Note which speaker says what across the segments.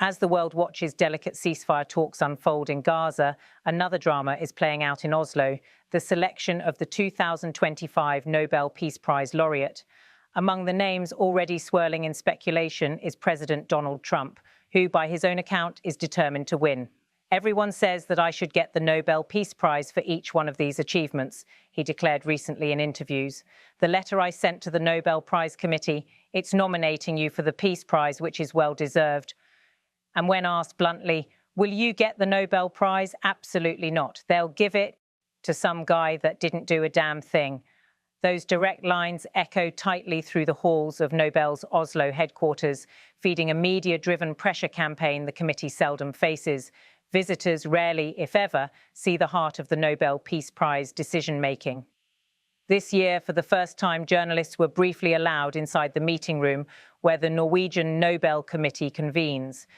Speaker 1: As the world watches delicate ceasefire talks unfold in Gaza, another drama is playing out in Oslo, the selection of the 2025 Nobel Peace Prize laureate. Among the names already swirling in speculation is President Donald Trump, who, by his own account, is determined to win. "Everyone says that I should get the Nobel Peace Prize for each one of these achievements," he declared recently in interviews. "The letter I sent to the Nobel Prize Committee, it's nominating you for the Peace Prize, which is well deserved." And when asked bluntly, "Will you get the Nobel Prize?" Absolutely not. They'll give it to some guy that didn't do a damn thing. Those direct lines echo tightly through the halls of Nobel's Oslo headquarters, feeding a media-driven pressure campaign the committee seldom faces. Visitors rarely, if ever, see the heart of the Nobel Peace Prize decision-making. This year, for the first time, journalists were briefly allowed inside the meeting room where the Norwegian Nobel Committee convenes.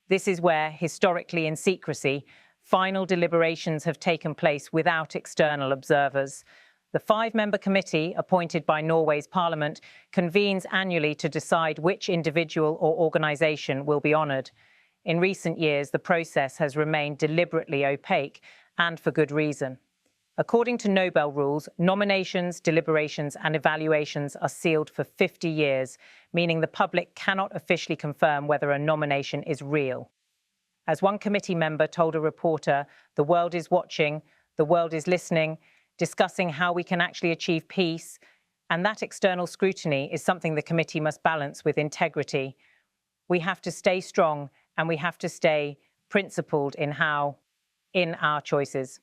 Speaker 1: This is where, historically in secrecy, final deliberations have taken place without external observers. The five-member committee, appointed by Norway's parliament, convenes annually to decide which individual or organisation will be honoured. In recent years, the process has remained deliberately opaque, and for good reason. According to Nobel rules, nominations, deliberations and evaluations are sealed for 50 years, meaning the public cannot officially confirm whether a nomination is real. As one committee member told a reporter, "The world is watching, the world is listening, discussing how we can actually achieve peace, and that external scrutiny is something the committee must balance with integrity. We have to stay strong and we have to stay principled in our choices."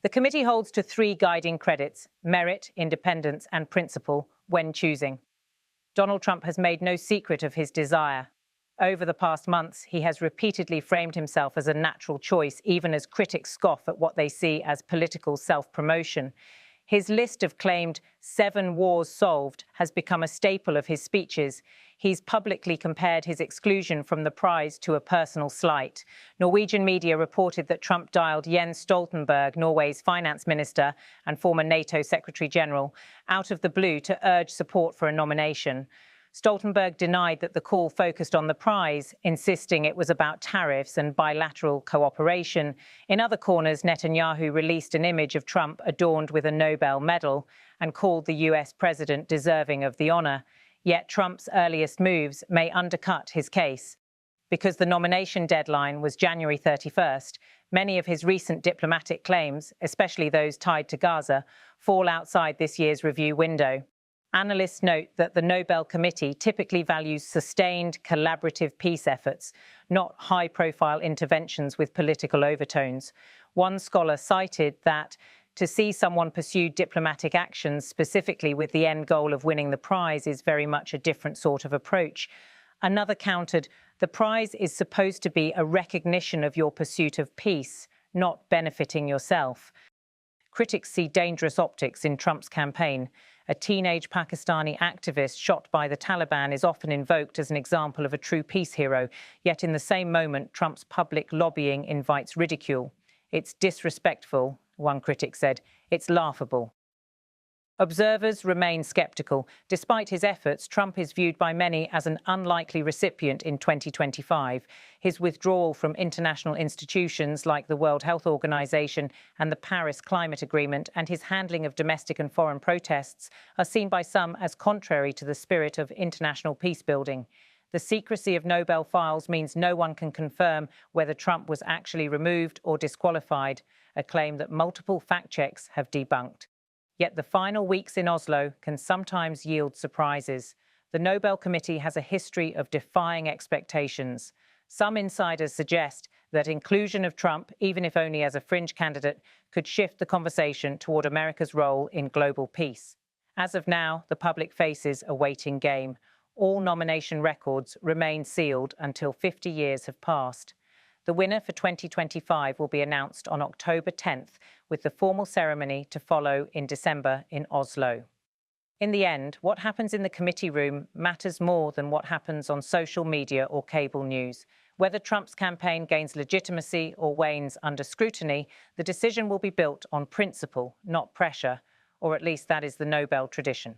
Speaker 1: The committee holds to three guiding credits: merit, independence, and principle when choosing. Donald Trump has made no secret of his desire. Over the past months, he has repeatedly framed himself as a natural choice, even as critics scoff at what they see as political self-promotion. His list of claimed 7 wars solved has become a staple of his speeches. He's publicly compared his exclusion from the prize to a personal slight. Norwegian media reported that Trump dialed Jens Stoltenberg, Norway's finance minister and former NATO Secretary General, out of the blue to urge support for a nomination. Stoltenberg denied that the call focused on the prize, insisting it was about tariffs and bilateral cooperation. In other corners, Netanyahu released an image of Trump adorned with a Nobel medal and called the US president deserving of the honor. Yet Trump's earliest moves may undercut his case. Because the nomination deadline was January 31st, many of his recent diplomatic claims, especially those tied to Gaza, fall outside this year's review window. Analysts note that the Nobel Committee typically values sustained, collaborative peace efforts, not high-profile interventions with political overtones. One scholar cited that to see someone pursue diplomatic actions specifically with the end goal of winning the prize is very much a different sort of approach. Another countered, "The prize is supposed to be a recognition of your pursuit of peace, not benefiting yourself." Critics see dangerous optics in Trump's campaign. A teenage Pakistani activist shot by the Taliban is often invoked as an example of a true peace hero, yet in the same moment, Trump's public lobbying invites ridicule. "It's disrespectful," one critic said. "It's laughable." Observers remain skeptical. Despite his efforts, Trump is viewed by many as an unlikely recipient in 2025. His withdrawal from international institutions like the World Health Organization and the Paris Climate Agreement and his handling of domestic and foreign protests are seen by some as contrary to the spirit of international peace-building. The secrecy of Nobel files means no one can confirm whether Trump was actually removed or disqualified, a claim that multiple fact checks have debunked. Yet the final weeks in Oslo can sometimes yield surprises. The Nobel Committee has a history of defying expectations. Some insiders suggest that inclusion of Trump, even if only as a fringe candidate, could shift the conversation toward America's role in global peace. As of now, the public faces a waiting game. All nomination records remain sealed until 50 years have passed. The winner for 2025 will be announced on October 10th, with the formal ceremony to follow in December in Oslo. In the end, what happens in the committee room matters more than what happens on social media or cable news. Whether Trump's campaign gains legitimacy or wanes under scrutiny, the decision will be built on principle, not pressure, or at least that is the Nobel tradition.